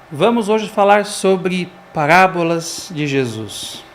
Vamos hoje falar sobre parábolas de Jesus.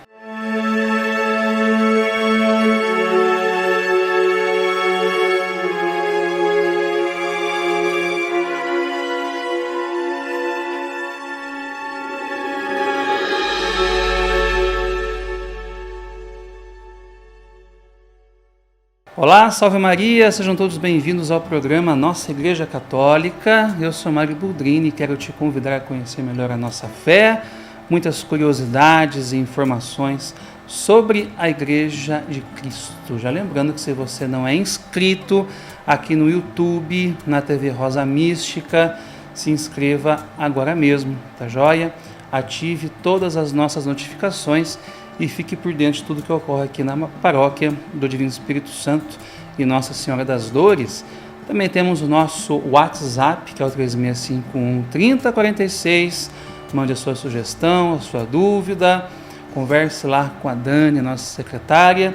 Olá, salve Maria, sejam todos bem-vindos ao programa Nossa Igreja Católica. Eu sou Mário Boldrini e quero te convidar a conhecer melhor a nossa fé, muitas curiosidades e informações sobre a Igreja de Cristo. Já lembrando que se você não é inscrito aqui no YouTube, na TV Rosa Mística, se inscreva agora mesmo, tá joia? Ative todas as nossas notificações e fique por dentro de tudo que ocorre aqui na paróquia do Divino Espírito Santo e Nossa Senhora das Dores. Também temos o nosso WhatsApp, que é o 3651 3046. Mande a sua sugestão, a sua dúvida, converse lá com a Dani, nossa secretária.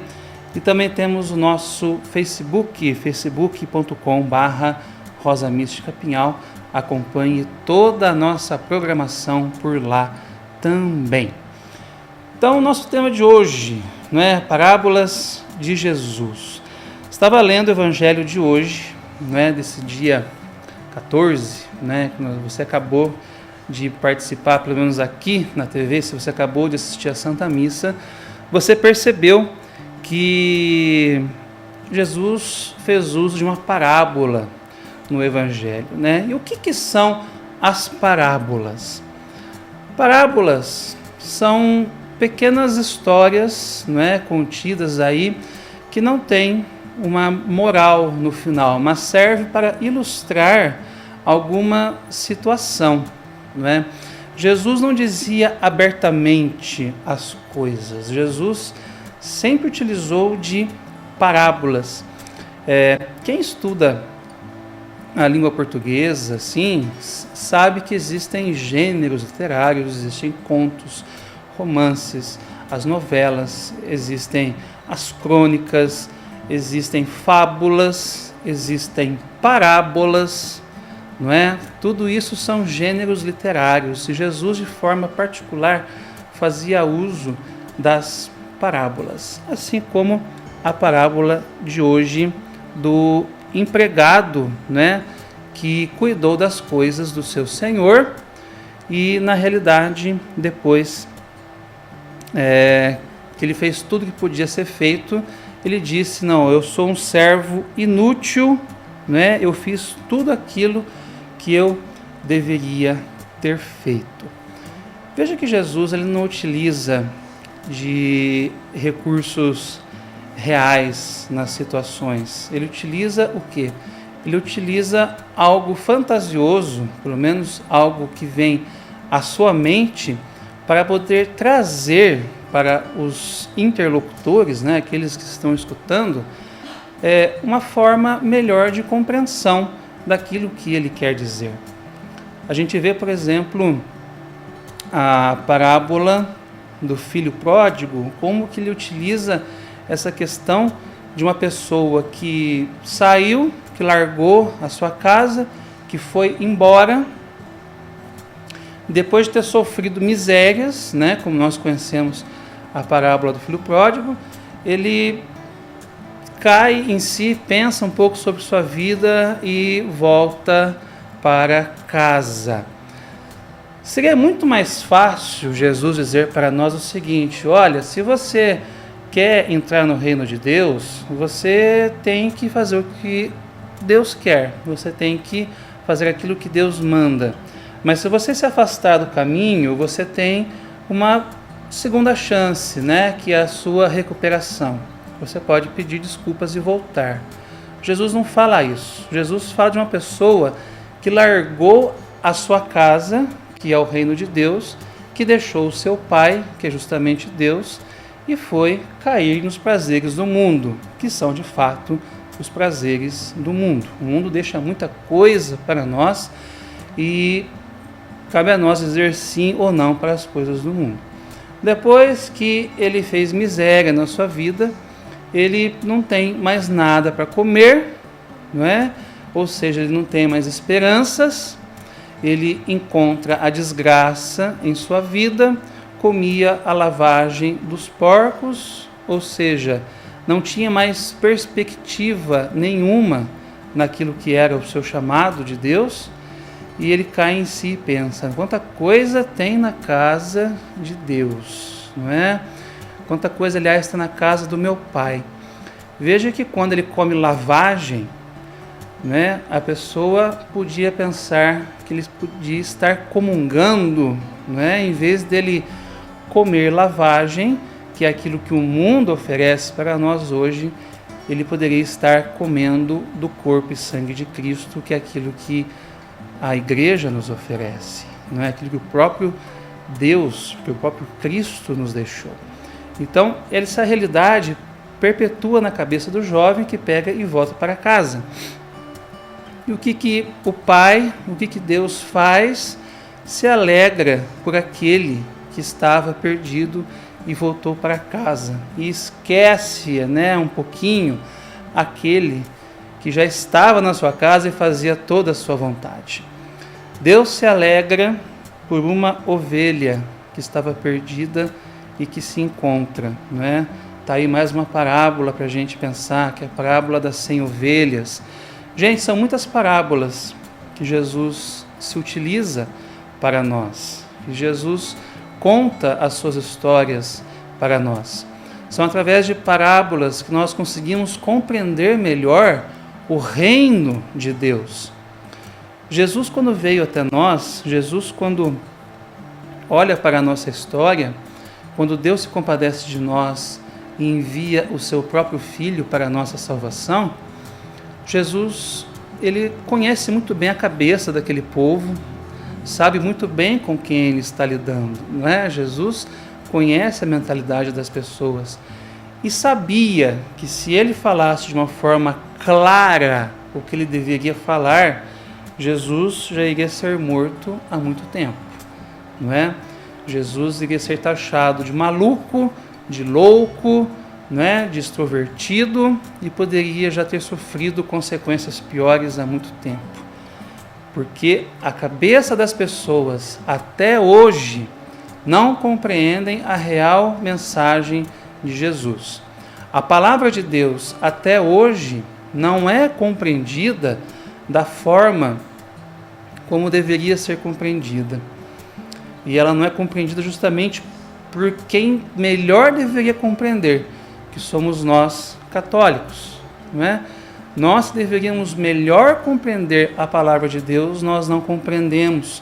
E também temos o nosso Facebook, facebook.com/Rosa Mística Pinhal. Acompanhe toda a nossa programação por lá também. Então, o nosso tema de hoje, parábolas de Jesus. Estava lendo o Evangelho de hoje, desse dia 14, que você acabou de participar, pelo menos aqui na TV, se você acabou de assistir a Santa Missa, você percebeu que Jesus fez uso de uma parábola no Evangelho. E o que são as parábolas? Parábolas são pequenas histórias, contidas aí, que não tem uma moral no final, mas serve para ilustrar alguma situação, Jesus não dizia abertamente as coisas, Jesus sempre utilizou de parábolas. Quem estuda a língua portuguesa, sabe que existem gêneros literários, existem contos, romances, as novelas, existem as crônicas, existem fábulas, existem parábolas, Tudo isso são gêneros literários e Jesus, de forma particular, fazia uso das parábolas, assim como a parábola de hoje do empregado, que cuidou das coisas do seu senhor e, na realidade, depois que ele fez tudo que podia ser feito, ele disse: não, eu sou um servo inútil, eu fiz tudo aquilo que eu deveria ter feito. Veja que Jesus ele não utiliza de recursos reais nas situações, ele utiliza o quê? Ele utiliza algo fantasioso, pelo menos algo que vem à sua mente, para poder trazer para os interlocutores, aqueles que estão escutando, uma forma melhor de compreensão daquilo que ele quer dizer. A gente vê, por exemplo, a parábola do filho pródigo, como que ele utiliza essa questão de uma pessoa que saiu, que largou a sua casa, que foi embora, depois de ter sofrido misérias, como nós conhecemos a parábola do filho pródigo, ele cai em si, pensa um pouco sobre sua vida e volta para casa. Seria muito mais fácil Jesus dizer para nós o seguinte: olha, se você quer entrar no reino de Deus, você tem que fazer o que Deus quer, você tem que fazer aquilo que Deus manda. Mas se você se afastar do caminho, você tem uma segunda chance, que é a sua recuperação. Você pode pedir desculpas e voltar. Jesus não fala isso. Jesus fala de uma pessoa que largou a sua casa, que é o reino de Deus, que deixou o seu pai, que é justamente Deus, e foi cair nos prazeres do mundo, que são de fato os prazeres do mundo. O mundo deixa muita coisa para nós e cabe a nós dizer sim ou não para as coisas do mundo. Depois que ele fez miséria na sua vida, ele não tem mais nada para comer, Ou seja, ele não tem mais esperanças, ele encontra a desgraça em sua vida, comia a lavagem dos porcos, ou seja, não tinha mais perspectiva nenhuma naquilo que era o seu chamado de Deus, e ele cai em si e pensa: quanta coisa tem na casa de Deus, não é? Quanta coisa, aliás, está na casa do meu pai. Veja que quando ele come lavagem, né, a pessoa podia pensar que ele podia estar comungando, né, em vez dele comer lavagem, que é aquilo que o mundo oferece para nós hoje, ele poderia estar comendo do corpo e sangue de Cristo, que é aquilo que a igreja nos oferece, não é aquilo que o próprio Deus, que o próprio Cristo nos deixou. Então, essa realidade perpetua na cabeça do jovem, que pega e volta para casa. E o que o Pai, o que Deus faz? Se alegra por aquele que estava perdido e voltou para casa, e esquece, né, um pouquinho aquele que já estava na sua casa e fazia toda a sua vontade. Deus se alegra por uma ovelha que estava perdida e que se encontra, não é? Está aí mais uma parábola para a gente pensar, que é a parábola das 100 ovelhas. Gente, são muitas parábolas que Jesus se utiliza para nós, que Jesus conta as suas histórias para nós. São através de parábolas que nós conseguimos compreender melhor o reino de Deus. Jesus, quando veio até nós, Jesus, quando olha para a nossa história, quando Deus se compadece de nós e envia o seu próprio Filho para a nossa salvação, Jesus, ele conhece muito bem a cabeça daquele povo, sabe muito bem com quem ele está lidando, não é? Jesus conhece a mentalidade das pessoas e sabia que se ele falasse de uma forma clara o que ele deveria falar, Jesus já iria ser morto há muito tempo, não é? Jesus iria ser taxado de maluco, de louco, não é? De extrovertido, e poderia já ter sofrido consequências piores há muito tempo. Porque a cabeça das pessoas até hoje não compreendem a real mensagem de Jesus. A palavra de Deus até hoje não é compreendida da forma como deveria ser compreendida. E ela não é compreendida justamente por quem melhor deveria compreender, que somos nós católicos, não é? Nós deveríamos melhor compreender a palavra de Deus, nós não compreendemos.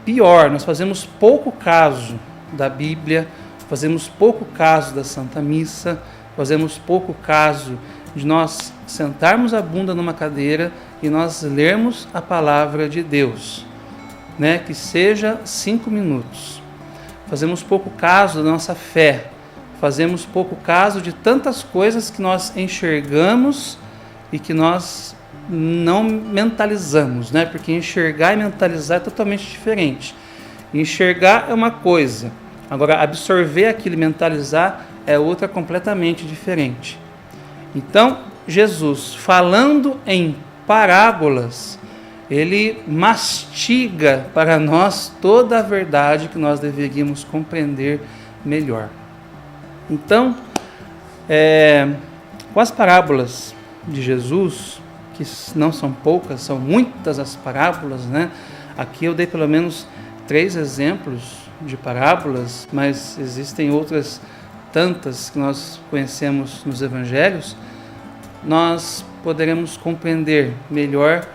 Pior, nós fazemos pouco caso da Bíblia, fazemos pouco caso da Santa Missa, fazemos pouco caso de nós sentarmos a bunda numa cadeira e nós lermos a palavra de Deus, né? Que seja 5 minutos. Fazemos pouco caso da nossa fé, fazemos pouco caso de tantas coisas que nós enxergamos e que nós não mentalizamos, né? Porque enxergar e mentalizar é totalmente diferente. Enxergar é uma coisa, agora absorver aquilo e mentalizar é outra completamente diferente. Então, Jesus, falando em parábolas, ele mastiga para nós toda a verdade que nós deveríamos compreender melhor. Então, com as parábolas de Jesus, que não são poucas, são muitas as parábolas, né? Aqui eu dei pelo menos 3 exemplos de parábolas, mas existem outras tantas que nós conhecemos nos evangelhos. Nós poderemos compreender melhor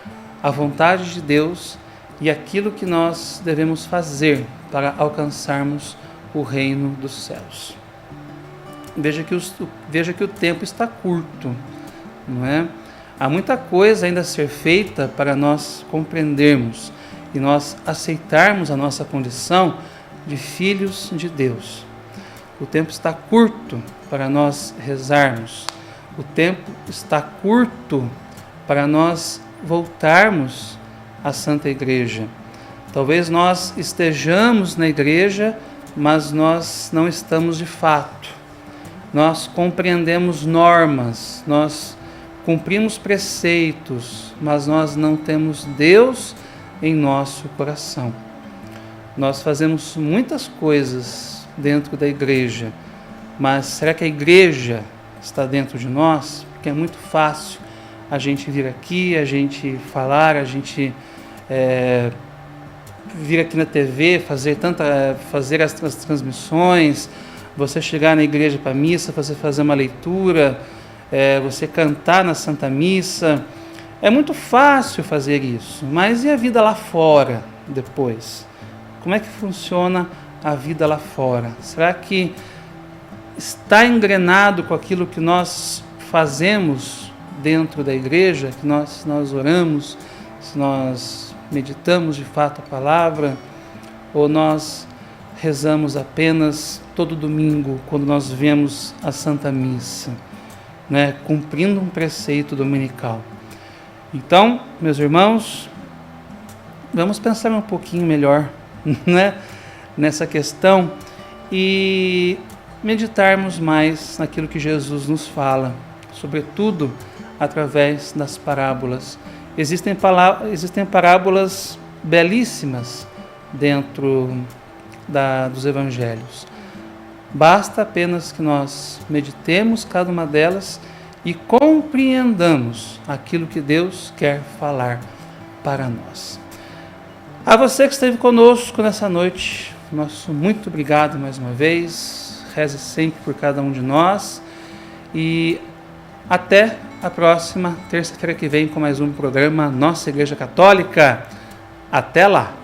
a vontade de Deus e aquilo que nós devemos fazer para alcançarmos o reino dos céus. Veja que o tempo está curto, não é? Há muita coisa ainda a ser feita para nós compreendermos e nós aceitarmos a nossa condição de filhos de Deus. O tempo está curto para nós rezarmos. O tempo está curto para nós voltarmos à Santa Igreja. Talvez nós estejamos na igreja, mas nós não estamos de fato. Nós compreendemos normas, nós cumprimos preceitos, mas nós não temos Deus em nosso coração. Nós fazemos muitas coisas dentro da igreja, mas será que a igreja está dentro de nós? Porque é muito fácil a gente vir aqui, a gente falar, a gente vir aqui na TV, fazer as transmissões, você chegar na igreja para a missa, você fazer uma leitura, você cantar na Santa Missa. É muito fácil fazer isso, mas e a vida lá fora depois? Como é que funciona a vida lá fora? Será que está engrenado com aquilo que nós fazemos dentro da igreja, que nós oramos, se nós meditamos de fato a palavra, ou nós rezamos apenas todo domingo, quando nós vemos a Santa Missa, né, cumprindo um preceito dominical? Então, meus irmãos, vamos pensar um pouquinho melhor, né, nessa questão e meditarmos mais naquilo que Jesus nos fala, sobretudo através das parábolas. Existem parábolas belíssimas dentro dos evangelhos. Basta apenas que nós meditemos cada uma delas e compreendamos aquilo que Deus quer falar para nós. A você que esteve conosco nessa noite, nosso muito obrigado mais uma vez. Reze sempre por cada um de nós e até a próxima terça-feira que vem com mais um programa Nossa Igreja Católica. Até lá!